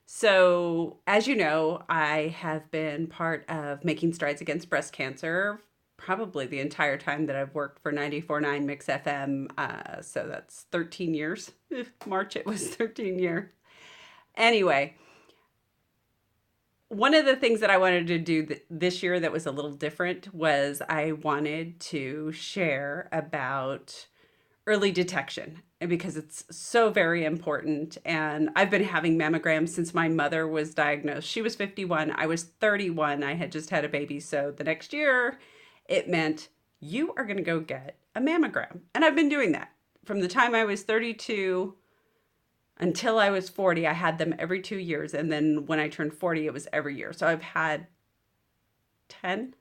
So, as you know, I have been part of Making Strides Against Breast Cancer probably the entire time that I've worked for 94.9 Mix FM. So that's 13 years. March, it was 13 years. Anyway, one of the things that I wanted to do this year that was a little different was I wanted to share about early detection because it's so very important. And I've been having mammograms since my mother was diagnosed. She was 51, I was 31. I had just had a baby. So the next year, it meant you are going to go get a mammogram. And I've been doing that from the time I was 32 until I was 40. I had them every 2 years. And then when I turned 40, it was every year. So I've had 10.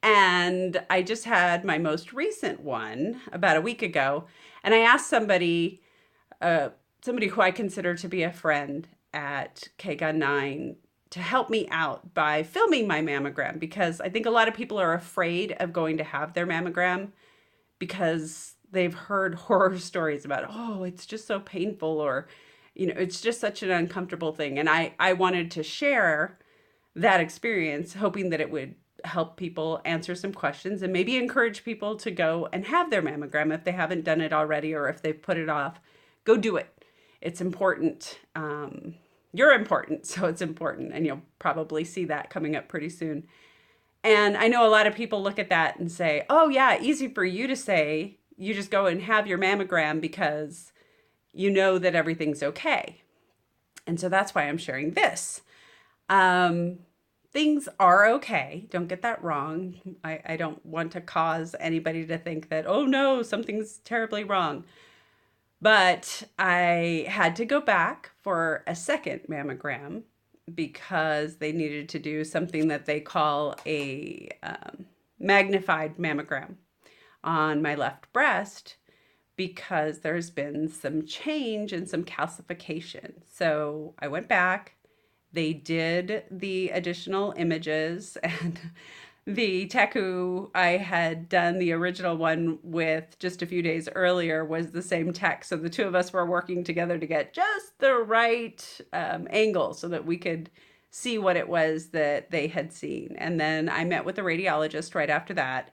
And I just had my most recent one about a week ago. And I asked uh, somebody who I consider to be a friend at KGUN 9 to help me out by filming my mammogram because I think a lot of people are afraid of going to have their mammogram because they've heard horror stories about, oh, it's just so painful or, it's just such an uncomfortable thing. And I wanted to share that experience, hoping that it would help people answer some questions and maybe encourage people to go and have their mammogram if they haven't done it already or if they've put it off. Go do it. It's important. You're important, so it's important. And you'll probably see that coming up pretty soon. And I know a lot of people look at that and say, oh, yeah, easy for you to say. You just go and have your mammogram because you know that everything's okay. And so that's why I'm sharing this. Um, Things are okay. Don't get that wrong. I don't want to cause anybody to think that, oh no, something's terribly wrong. But I had to go back for a second mammogram because they needed to do something that they call a magnified mammogram on my left breast because there's been some change and some calcification. So I went back, they did the additional images, and the tech who I had done the original one with just a few days earlier was the same tech. So the two of us were working together to get just the right angle so that we could see what it was that they had seen. And then I met with a radiologist right after that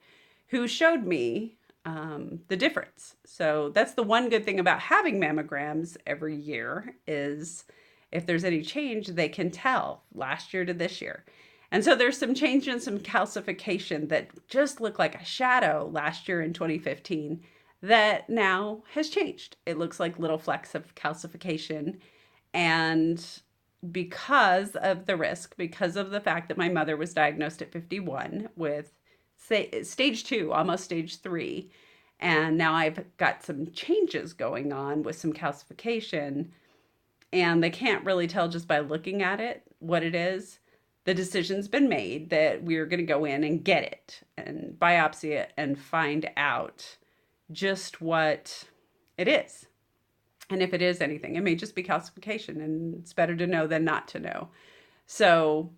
who showed me the difference. So that's the one good thing about having mammograms every year is if there's any change, they can tell last year to this year. And so there's some change and some calcification that just looked like a shadow last year in 2015 that now has changed. It looks like little flecks of calcification. And because of the risk, because of the fact that my mother was diagnosed at 51 with stage two, almost stage three, and now I've got some changes going on with some calcification, and they can't really tell just by looking at it what it is. The decision's been made that we're going to go in and get it and biopsy it and find out just what it is. And if it is anything, it may just be calcification, and it's better to know than not to know. So,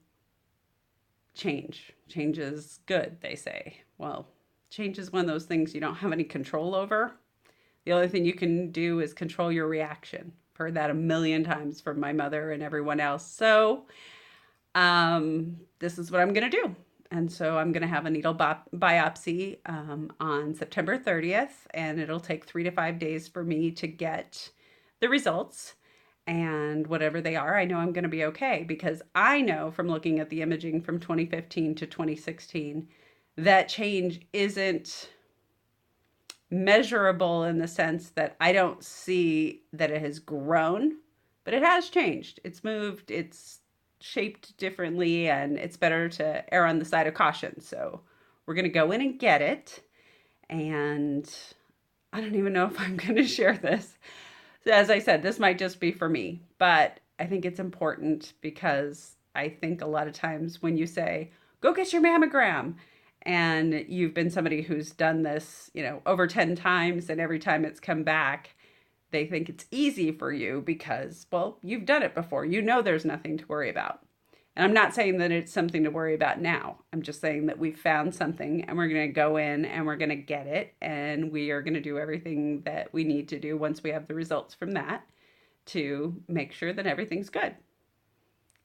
change is good, they say. Well, change is one of those things you don't have any control over. The only thing you can do is control your reaction. I've heard that a million times from my mother and everyone else. So, this is what I'm going to do. And so I'm going to have a needle biopsy on September 30th, and it'll take 3 to 5 days for me to get the results. And whatever they are, I know I'm going to be okay because I know from looking at the imaging from 2015 to 2016 that change isn't measurable in the sense that I don't see that it has grown, but it has changed. It's moved, it's shaped differently, and it's better to err on the side of caution. So we're going to go in and get it. And I don't even know if I'm going to share this. As I said, this might just be for me, but I think it's important because I think a lot of times when you say, go get your mammogram, and you've been somebody who's done this, over 10 times, and every time it's come back, they think it's easy for you because, well, you've done it before. You know there's nothing to worry about. And I'm not saying that it's something to worry about now. I'm just saying that we've found something and we're going to go in and we're going to get it. And we are going to do everything that we need to do once we have the results from that to make sure that everything's good.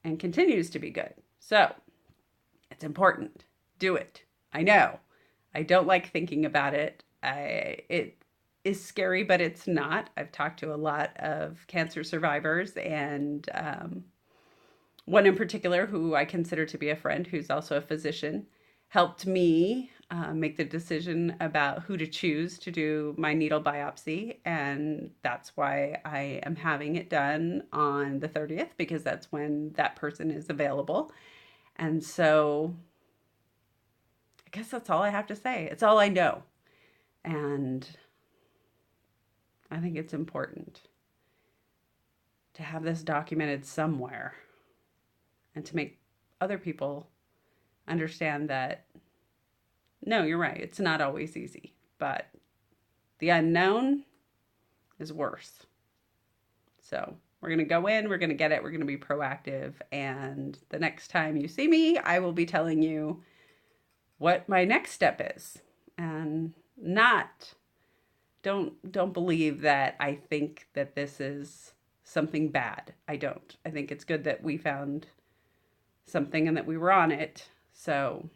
and continues to be good. So it's important. Do it. I know. I don't like thinking about it. It is scary, but it's not. I've talked to a lot of cancer survivors, and one in particular who I consider to be a friend, who's also a physician, helped me make the decision about who to choose to do my needle biopsy. And that's why I am having it done on the 30th, because that's when that person is available. And so I guess that's all I have to say. It's all I know. And I think it's important to have this documented somewhere and to make other people understand that, no, you're right, it's not always easy, but the unknown is worse. So we're going to go in, we're going to get it, we're going to be proactive. And the next time you see me, I will be telling you what my next step is. And don't believe that I think that this is something bad. I don't. I think it's good that we found something and that we were on it. So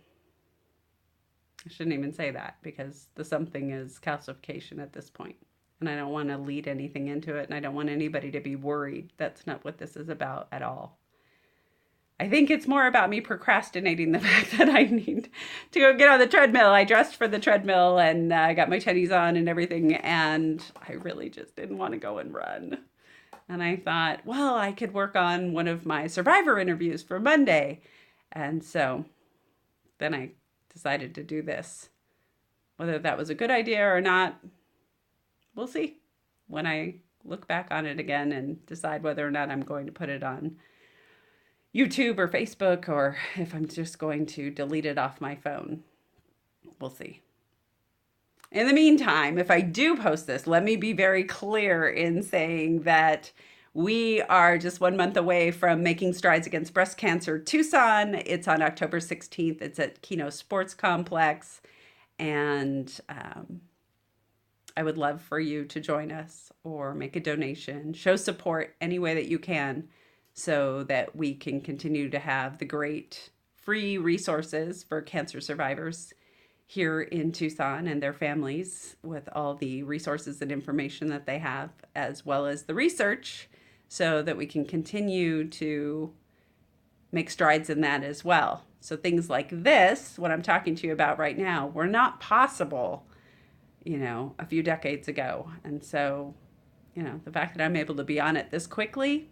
I shouldn't even say that, because the something is calcification at this point. And I don't want to lead anything into it. And I don't want anybody to be worried. That's not what this is about at all. I think it's more about me procrastinating the fact that I need to go get on the treadmill. I dressed for the treadmill and I got my tennies on and everything. And I really just didn't want to go and run. And I thought, well, I could work on one of my survivor interviews for Monday. And so then I decided to do this. Whether that was a good idea or not, we'll see when I look back on it again and decide whether or not I'm going to put it on YouTube or Facebook, or if I'm just going to delete it off my phone. We'll see. In the meantime, if I do post this, let me be very clear in saying that we are just 1 month away from Making Strides Against Breast Cancer Tucson. It's on October 16th. It's at Keno Sports Complex. And I would love for you to join us or make a donation, show support any way that you can, so that we can continue to have the great free resources for cancer survivors here in Tucson and their families, with all the resources and information that they have, as well as the research, so that we can continue to make strides in that as well. So things like this, what I'm talking to you about right now, were not possible, a few decades ago. And so, the fact that I'm able to be on it this quickly,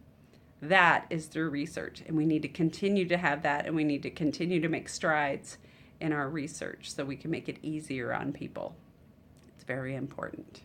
that is through research. And we need to continue to have that, and we need to continue to make strides in our research so we can make it easier on people. It's very important.